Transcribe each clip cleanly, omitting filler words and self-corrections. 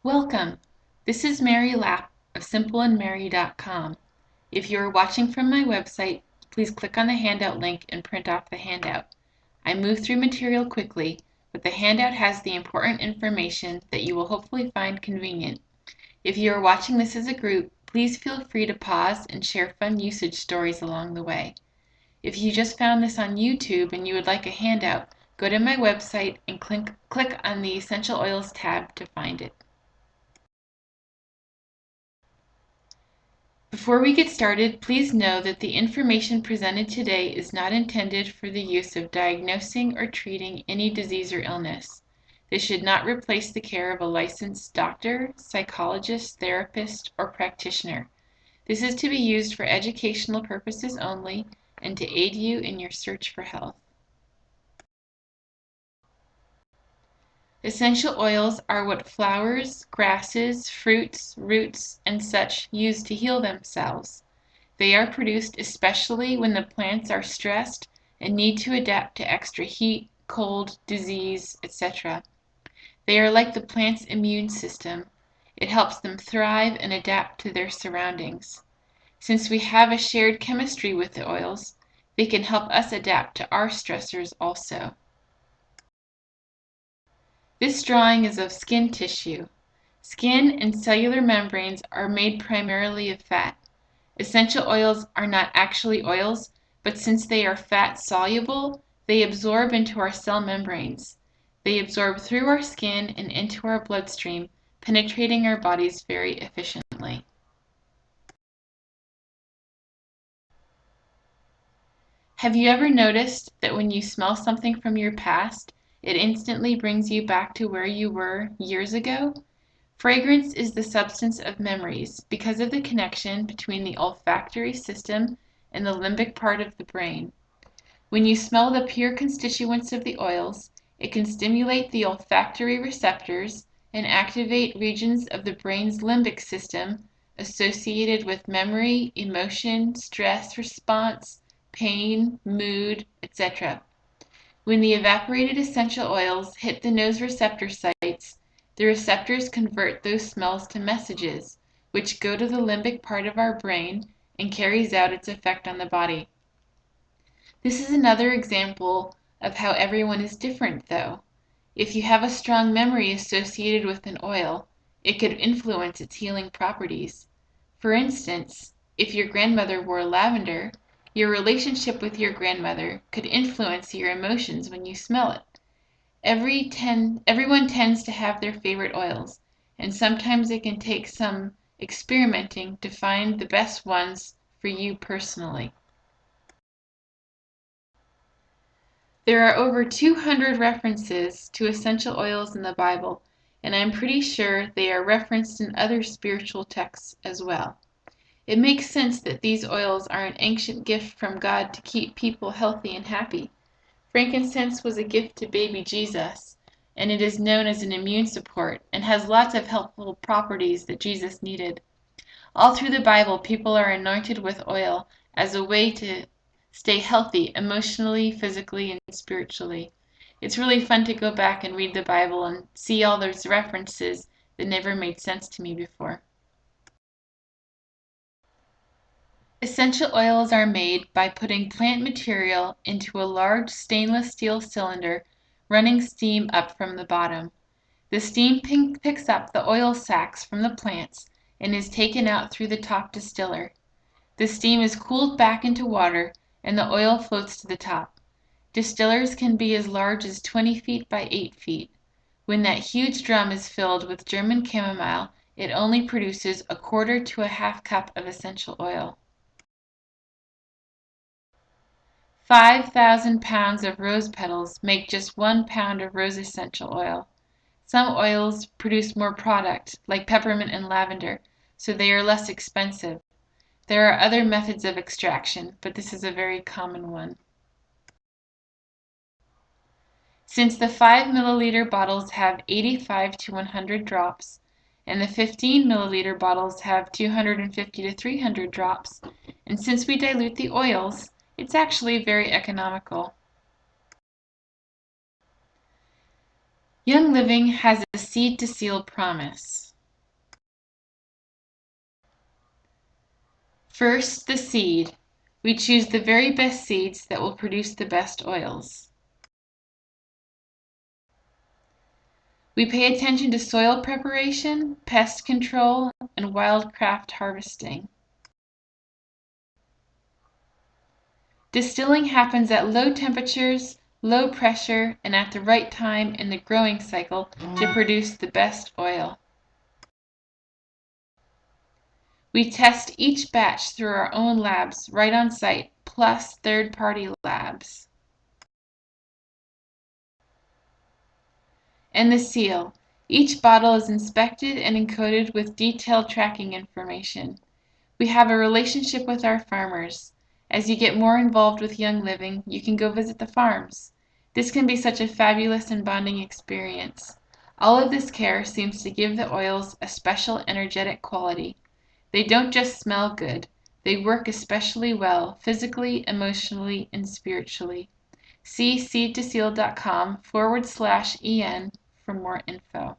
Welcome! This is Mary Lapp of simpleandmary.com. If you are watching from my website, please click on the handout link and print off the handout. I move through material quickly, but the handout has the important information that you will hopefully find convenient. If you are watching this as a group, please feel free to pause and share fun usage stories along the way. If you just found this on YouTube and you would like a handout, go to my website and click on the Essential Oils tab to find it. Before we get started, please know that the information presented today is not intended for the use of diagnosing or treating any disease or illness. This should not replace the care of a licensed doctor, psychologist, therapist, or practitioner. This is to be used for educational purposes only and to aid you in your search for health. Essential oils are what flowers, grasses, fruits, roots, and such use to heal themselves. They are produced especially when the plants are stressed and need to adapt to extra heat, cold, disease, etc. They are like the plant's immune system. It helps them thrive and adapt to their surroundings. Since we have a shared chemistry with the oils, they can help us adapt to our stressors also. This drawing is of skin tissue. Skin and cellular membranes are made primarily of fat. Essential oils are not actually oils, but since they are fat soluble, they absorb into our cell membranes. They absorb through our skin and into our bloodstream, penetrating our bodies very efficiently. Have you ever noticed that when you smell something from your past, it instantly brings you back to where you were years ago? Fragrance is the substance of memories because of the connection between the olfactory system and the limbic part of the brain. When you smell the pure constituents of the oils, it can stimulate the olfactory receptors and activate regions of the brain's limbic system associated with memory, emotion, stress response, pain, mood, etc. When the evaporated essential oils hit the nose receptor sites, the receptors convert those smells to messages, which go to the limbic part of our brain and carries out its effect on the body. This is another example of how everyone is different, though. If you have a strong memory associated with an oil, it could influence its healing properties. For instance, if your grandmother wore lavender, your relationship with your grandmother could influence your emotions when you smell it. Everyone tends to have their favorite oils, and sometimes it can take some experimenting to find the best ones for you personally. There are over 200 references to essential oils in the Bible, and I'm pretty sure they are referenced in other spiritual texts as well. It makes sense that these oils are an ancient gift from God to keep people healthy and happy. Frankincense was a gift to baby Jesus, and it is known as an immune support and has lots of helpful properties that Jesus needed. All through the Bible, people are anointed with oil as a way to stay healthy emotionally, physically, and spiritually. It's really fun to go back and read the Bible and see all those references that never made sense to me before. Essential oils are made by putting plant material into a large stainless steel cylinder running steam up from the bottom. The steam picks up the oil sacs from the plants and is taken out through the top distiller. The steam is cooled back into water and the oil floats to the top. Distillers can be as large as 20 feet by 8 feet. When that huge drum is filled with German chamomile, it only produces a quarter to a half cup of essential oil. 5,000 pounds of rose petals make just 1 pound of rose essential oil. Some oils produce more product, like peppermint and lavender, so they are less expensive. There are other methods of extraction, but this is a very common one. Since the 5 milliliter bottles have 85 to 100 drops, and the 15 milliliter bottles have 250 to 300 drops, and since we dilute the oils, it's actually very economical. Young Living has a seed to seal promise. First, the seed. We choose the very best seeds that will produce the best oils. We pay attention to soil preparation, pest control, and wildcraft harvesting. Distilling happens at low temperatures, low pressure, and at the right time in the growing cycle to produce the best oil. We test each batch through our own labs right on site, plus third-party labs. And the seal. Each bottle is inspected and encoded with detailed tracking information. We have a relationship with our farmers. As you get more involved with Young Living, you can go visit the farms. This can be such a fabulous and bonding experience. All of this care seems to give the oils a special energetic quality. They don't just smell good, they work especially well physically, emotionally, and spiritually. See seedtoseal.com/en for more info.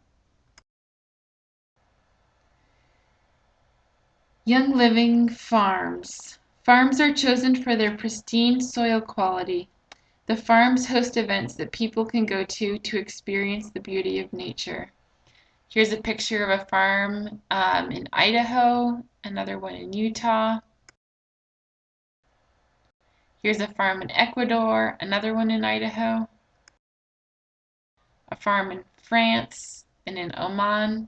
Young Living Farms. Farms are chosen for their pristine soil quality. The farms host events that people can go to experience the beauty of nature. Here's a picture of a farm in Idaho, another one in Utah. Here's a farm in Ecuador, another one in Idaho. A farm in France and in Oman.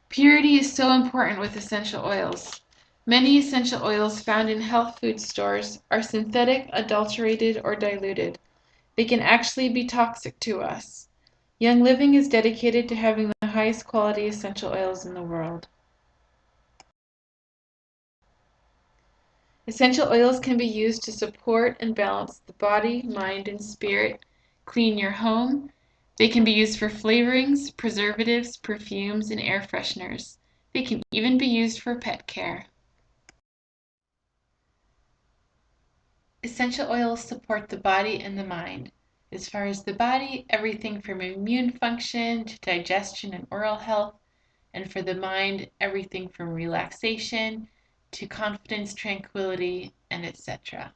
Purity is so important with essential oils. Many essential oils found in health food stores are synthetic, adulterated, or diluted. They can actually be toxic to us. Young Living is dedicated to having the highest quality essential oils in the world. Essential oils can be used to support and balance the body, mind, and spirit, clean your home. They can be used for flavorings, preservatives, perfumes, and air fresheners. They can even be used for pet care. Essential oils support the body and the mind. As far as the body, everything from immune function to digestion and oral health, and for the mind, everything from relaxation to confidence, tranquility, and etc.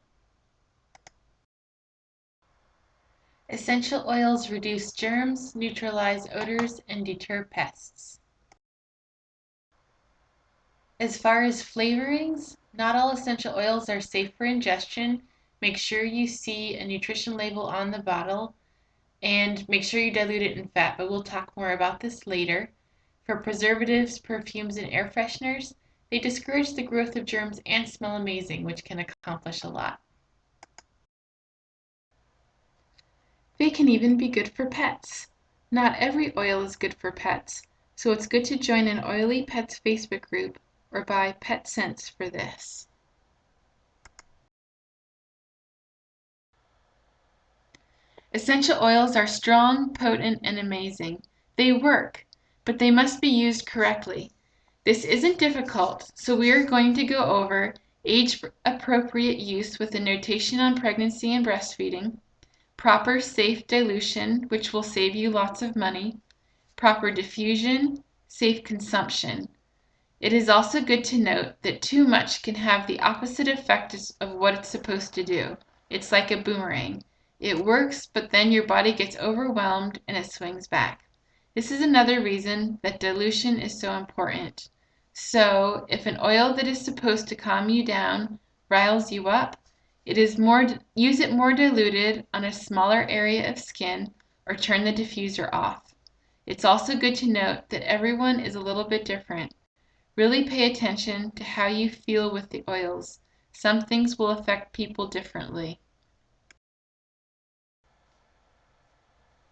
Essential oils reduce germs, neutralize odors, and deter pests. As far as flavorings, not all essential oils are safe for ingestion. Make sure you see a nutrition label on the bottle and make sure you dilute it in fat, but we'll talk more about this later. For preservatives, perfumes, and air fresheners, they discourage the growth of germs and smell amazing, which can accomplish a lot. They can even be good for pets. Not every oil is good for pets, so it's good to join an Oily Pets Facebook group or buy Pet Scents for this. Essential oils are strong, potent, and amazing. They work, but they must be used correctly. This isn't difficult, so we are going to go over age-appropriate use with a notation on pregnancy and breastfeeding, proper safe dilution, which will save you lots of money, proper diffusion, safe consumption. It is also good to note that too much can have the opposite effect of what it's supposed to do. It's like a boomerang. It works, but then your body gets overwhelmed and it swings back. This is another reason that dilution is so important. So, if an oil that is supposed to calm you down riles you up, use it more diluted on a smaller area of skin or turn the diffuser off. It's also good to note that everyone is a little bit different. Really pay attention to how you feel with the oils. Some things will affect people differently.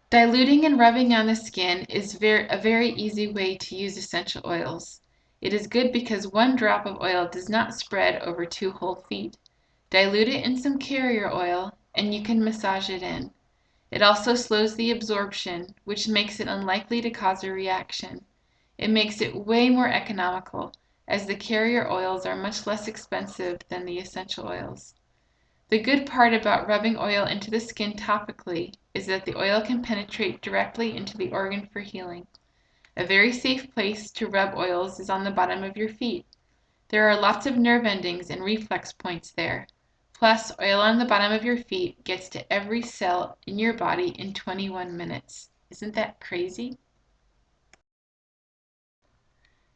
Diluting and rubbing on the skin is a very easy way to use essential oils. It is good because one drop of oil does not spread over 2 whole feet. Dilute it in some carrier oil and you can massage it in. It also slows the absorption, which makes it unlikely to cause a reaction. It makes it way more economical, as the carrier oils are much less expensive than the essential oils. The good part about rubbing oil into the skin topically is that the oil can penetrate directly into the organ for healing. A very safe place to rub oils is on the bottom of your feet. There are lots of nerve endings and reflex points there. Plus, oil on the bottom of your feet gets to every cell in your body in 21 minutes. Isn't that crazy?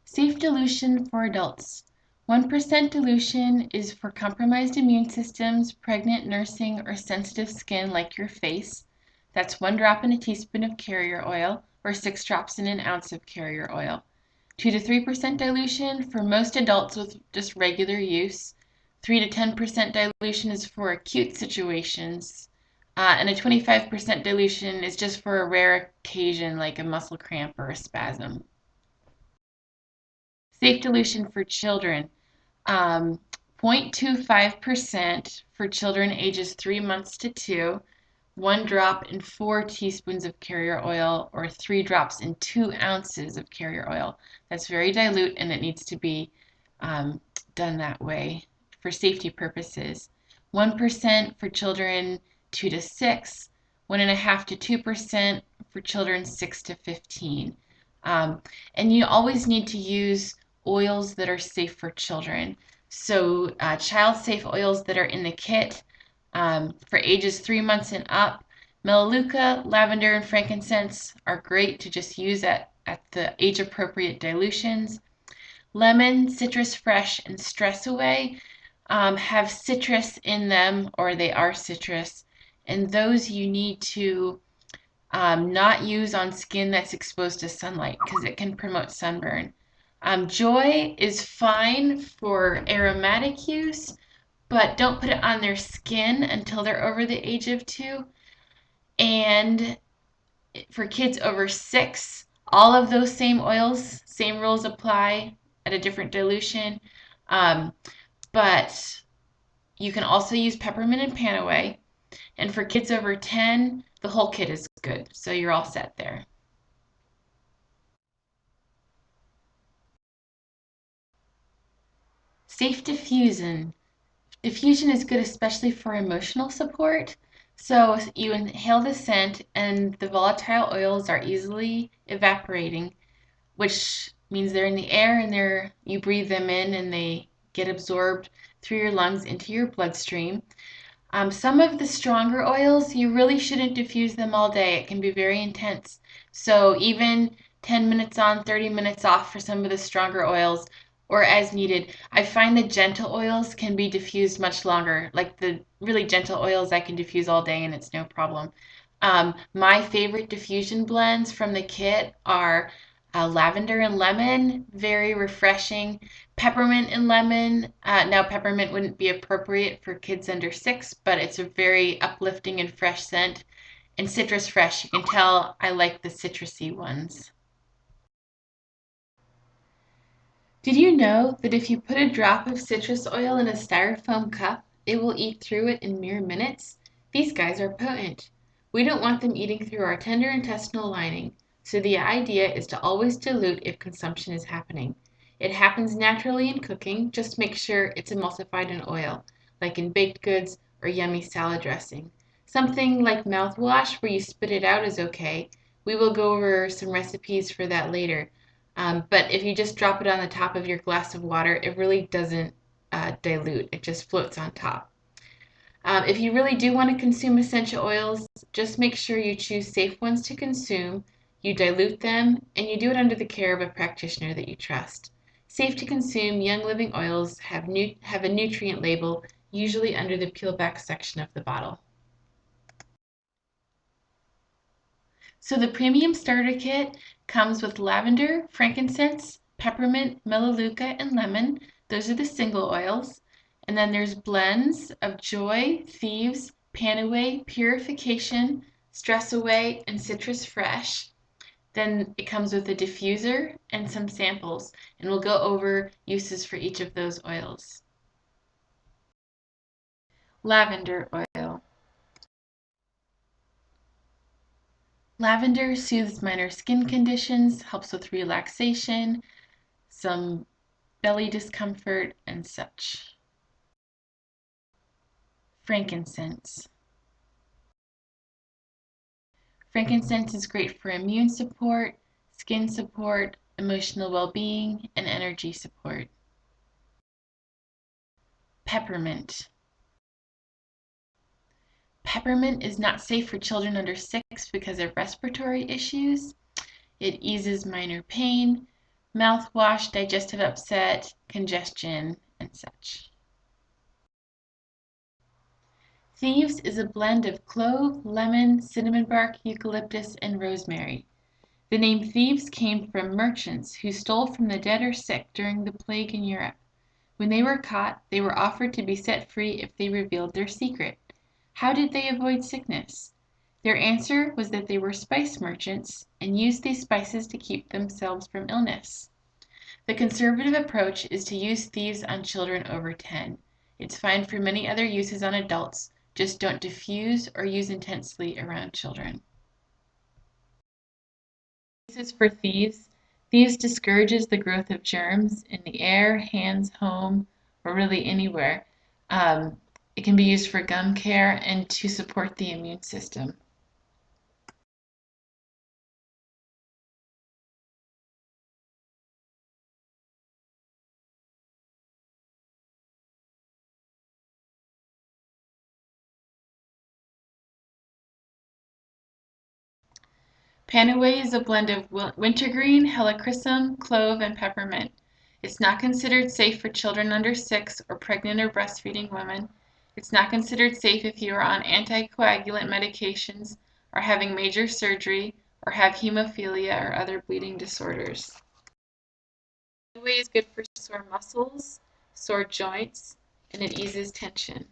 Safe dilution for adults. 1% dilution is for compromised immune systems, pregnant, nursing, or sensitive skin like your face. That's 1 drop in a teaspoon of carrier oil or 6 drops in an ounce of carrier oil. 2 to 3% dilution for most adults with just regular use. 3 to 10% dilution is for acute situations. And a 25% dilution is just for a rare occasion like a muscle cramp or a spasm. Safe dilution for children. 0.25% for children ages 3 months to 2, 1 drop in 4 teaspoons of carrier oil, or 3 drops in 2 ounces of carrier oil. That's very dilute and it needs to be done that way for safety purposes. 1% for children 2 to 6, 1.5 to 2% for children 6 to 15. And you always need to use oils that are safe for children. So child safe oils that are in the kit for ages 3 months and up. Melaleuca, lavender, and frankincense are great to just use at the age appropriate dilutions. Lemon, citrus fresh, and stress away have citrus in them, or they are citrus, and those you need to not use on skin that's exposed to sunlight because it can promote sunburn. Joy is fine for aromatic use, but don't put it on their skin until they're over the age of 2. And for kids over 6, all of those same oils, same rules apply at a different dilution. But you can also use peppermint and panaway. And for kids over 10, the whole kit is good. So you're all set there. Safe diffusion. Diffusion is good especially for emotional support. So you inhale the scent and the volatile oils are easily evaporating, which means they're in the air and you breathe them in and they get absorbed through your lungs into your bloodstream. Some of the stronger oils, you really shouldn't diffuse them all day. It can be very intense. So even 10 minutes on, 30 minutes off for some of the stronger oils or as needed. I find the gentle oils can be diffused much longer. Like the really gentle oils I can diffuse all day and it's no problem. My favorite diffusion blends from the kit are lavender and lemon, very refreshing. Peppermint and lemon. Now, peppermint wouldn't be appropriate for kids under 6, but it's a very uplifting and fresh scent. And citrus fresh. You can tell I like the citrusy ones. Did you know that if you put a drop of citrus oil in a styrofoam cup, it will eat through it in mere minutes? These guys are potent. We don't want them eating through our tender intestinal lining, so the idea is to always dilute if consumption is happening. It happens naturally in cooking, just make sure it's emulsified in oil, like in baked goods or yummy salad dressing. Something like mouthwash where you spit it out is okay. We will go over some recipes for that later. But if you just drop it on the top of your glass of water, it really doesn't dilute. It just floats on top. If you really do want to consume essential oils, just make sure you choose safe ones to consume, you dilute them, and you do it under the care of a practitioner that you trust. Safe to consume Young Living oils have a nutrient label, usually under the peel back section of the bottle. So the premium starter kit comes with lavender, frankincense, peppermint, melaleuca, and lemon. Those are the single oils. And then there's blends of joy, thieves, panaway, purification, stress away, and citrus fresh. Then it comes with a diffuser and some samples, and we'll go over uses for each of those oils. Lavender oil. Lavender soothes minor skin conditions, helps with relaxation, some belly discomfort, and such. Frankincense. Frankincense is great for immune support, skin support, emotional well-being, and energy support. Peppermint. Peppermint is not safe for children under 6 because of respiratory issues. It eases minor pain, mouthwash, digestive upset, congestion, and such. Thieves is a blend of clove, lemon, cinnamon bark, eucalyptus, and rosemary. The name thieves came from merchants who stole from the dead or sick during the plague in Europe. When they were caught, they were offered to be set free if they revealed their secret. How did they avoid sickness? Their answer was that they were spice merchants and used these spices to keep themselves from illness. The conservative approach is to use thieves on children over 10. It's fine for many other uses on adults, just don't diffuse or use intensely around children. Uses for thieves. Thieves discourages the growth of germs in the air, hands, home, or really anywhere. It can be used for gum care and to support the immune system. Panaway is a blend of wintergreen, helichrysum, clove, and peppermint. It's not considered safe for children under 6 or pregnant or breastfeeding women. It's not considered safe if you are on anticoagulant medications, are having major surgery, or have hemophilia or other bleeding disorders. Panaway is good for sore muscles, sore joints, and it eases tension.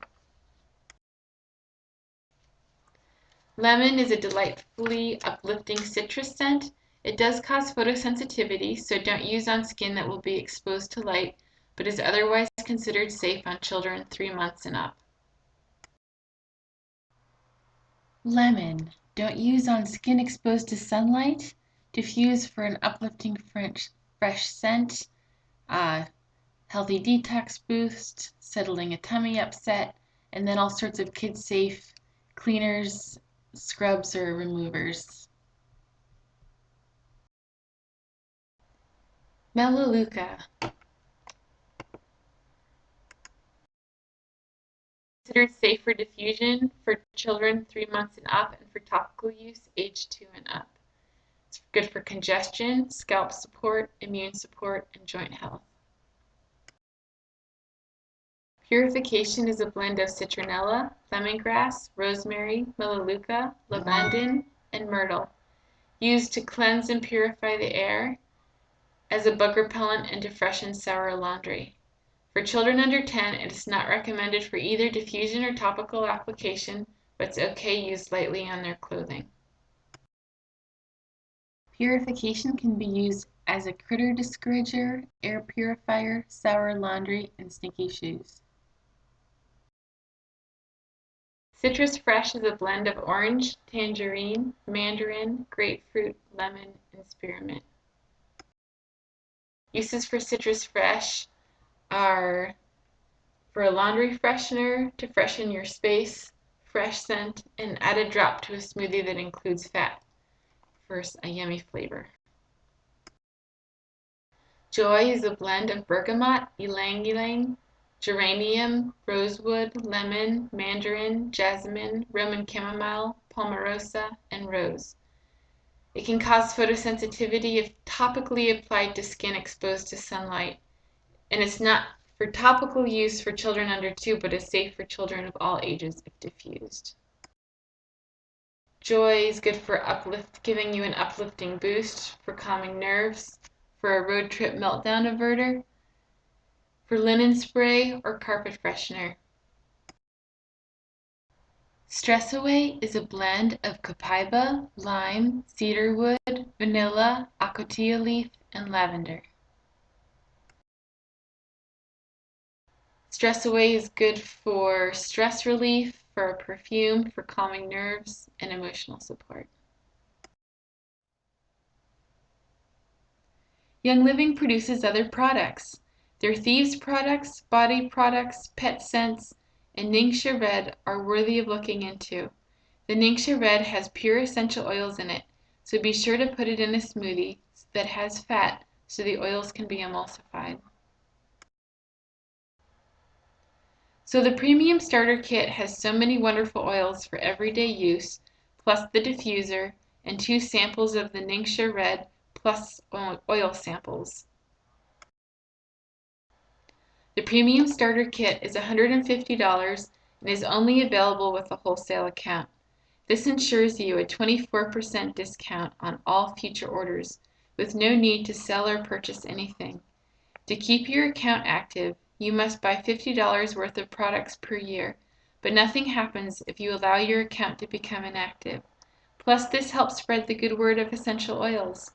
Lemon is a delightfully uplifting citrus scent. It does cause photosensitivity, so don't use on skin that will be exposed to light, but is otherwise considered safe on children 3 months and up. Lemon. Don't use on skin exposed to sunlight. Diffuse for an uplifting fresh scent. Healthy detox boost, settling a tummy upset, and then all sorts of kid-safe cleaners, scrubs, or removers. Melaleuca. Considered safe for diffusion for children 3 months and up and for topical use age 2 and up. It's good for congestion, scalp support, immune support, and joint health. Purification is a blend of citronella, lemongrass, rosemary, melaleuca, lavandin, and myrtle, used to cleanse and purify the air, as a bug repellent, and to freshen sour laundry. For children under 10, it is not recommended for either diffusion or topical application, but it's okay used lightly on their clothing. Purification can be used as a critter discourager, air purifier, sour laundry, and stinky shoes. Citrus Fresh is a blend of orange, tangerine, mandarin, grapefruit, lemon, and spearmint. Uses for Citrus Fresh are for a laundry freshener to freshen your space, fresh scent, and add a drop to a smoothie that includes fat for a yummy flavor. Joy is a blend of bergamot, ylang ylang, geranium, rosewood, lemon, mandarin, jasmine, Roman chamomile, palmarosa, and rose. It can cause photosensitivity if topically applied to skin exposed to sunlight, and it's not for topical use for children under 2, but is safe for children of all ages if diffused. Joy is good for giving you an uplifting boost, for calming nerves, for a road trip meltdown averter, for linen spray or carpet freshener. Stress Away is a blend of copaiba, lime, cedarwood, vanilla, ocotillo leaf, and lavender. Stress Away is good for stress relief, for a perfume, for calming nerves, and emotional support. Young Living produces other products. Their Thieves products, body products, pet scents, and Ningxia Red are worthy of looking into. The Ningxia Red has pure essential oils in it, so be sure to put it in a smoothie that has fat so the oils can be emulsified. So the Premium Starter Kit has so many wonderful oils for everyday use, plus the diffuser, and 2 samples of the Ningxia Red, plus oil samples. The Premium Starter Kit is $150 and is only available with a wholesale account. This ensures you a 24% discount on all future orders, with no need to sell or purchase anything. To keep your account active, you must buy $50 worth of products per year, but nothing happens if you allow your account to become inactive. Plus, this helps spread the good word of essential oils.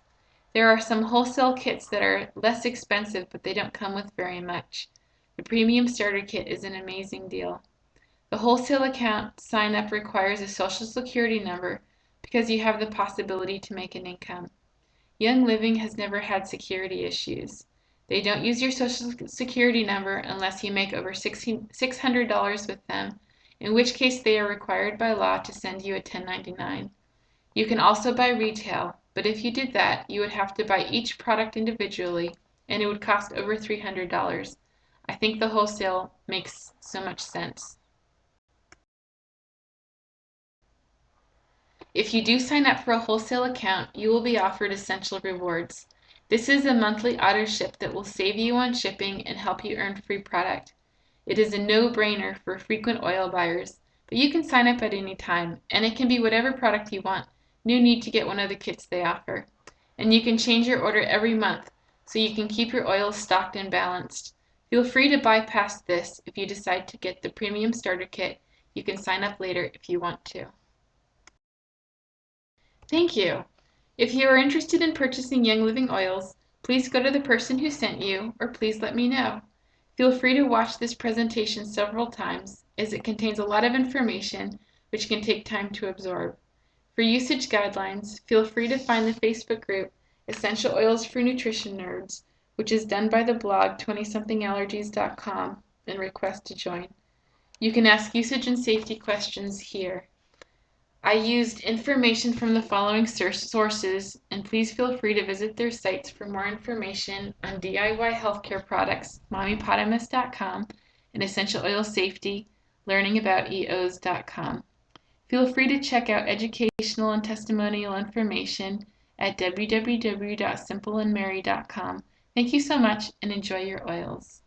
There are some wholesale kits that are less expensive, but they don't come with very much. The Premium Starter Kit is an amazing deal. The wholesale account sign up requires a social security number because you have the possibility to make an income. Young Living has never had security issues. They don't use your social security number unless you make over $600 with them, in which case they are required by law to send you a 1099. You can also buy retail, but if you did that, you would have to buy each product individually, and it would cost over $300. I think the wholesale makes so much sense. If you do sign up for a wholesale account, you will be offered Essential Rewards. This is a monthly auto ship that will save you on shipping and help you earn free product. It is a no-brainer for frequent oil buyers, but you can sign up at any time, and it can be whatever product you want. No need to get one of the kits they offer. And you can change your order every month, so you can keep your oils stocked and balanced. Feel free to bypass this if you decide to get the Premium Starter Kit. You can sign up later if you want to. Thank you. If you are interested in purchasing Young Living oils, please go to the person who sent you, or please let me know. Feel free to watch this presentation several times, as it contains a lot of information which can take time to absorb. For usage guidelines, feel free to find the Facebook group Essential Oils for Nutrition Nerds, which is done by the blog 20somethingallergies.com, and request to join. You can ask usage and safety questions here. I used information from the following sources, and please feel free to visit their sites for more information on DIY healthcare products, mommypotamus.com, and essential oil safety, learningaboutEOs.com. Feel free to check out educational and testimonial information at www.simpleandmary.com. Thank you so much, and enjoy your oils.